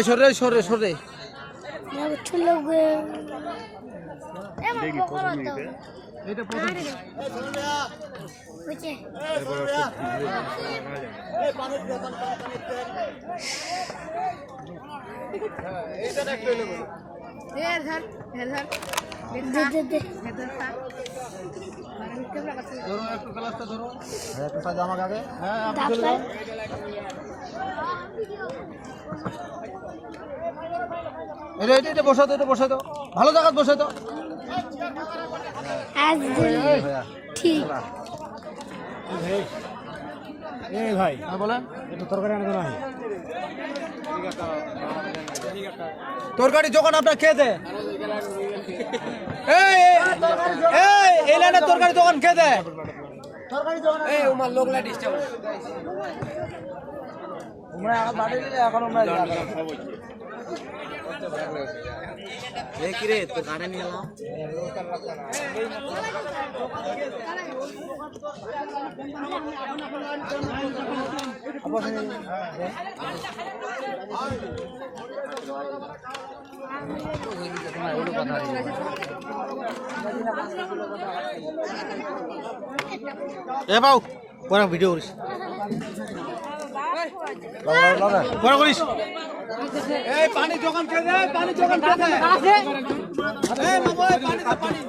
সরে সরে সরে এটা বসা তো, এটা বসা তো, ভালো জায়গা বসে তো। ঠিক ভাই বলেন, তরকারি আনতে না তরকারি যখন আপনার খেয়ে দেয়, এই লাইনের তরকারি যখন খেয়ে দেয়, লোক লাইট এখন কিরে তো কানে নিয়ে এলাম। এ বাউ পরে ভিডিও করিস, পরে করিস। এই পানি যখন খেয়ে দেয়, পানি যখন খেয়ে দেয়, এই মামা পানি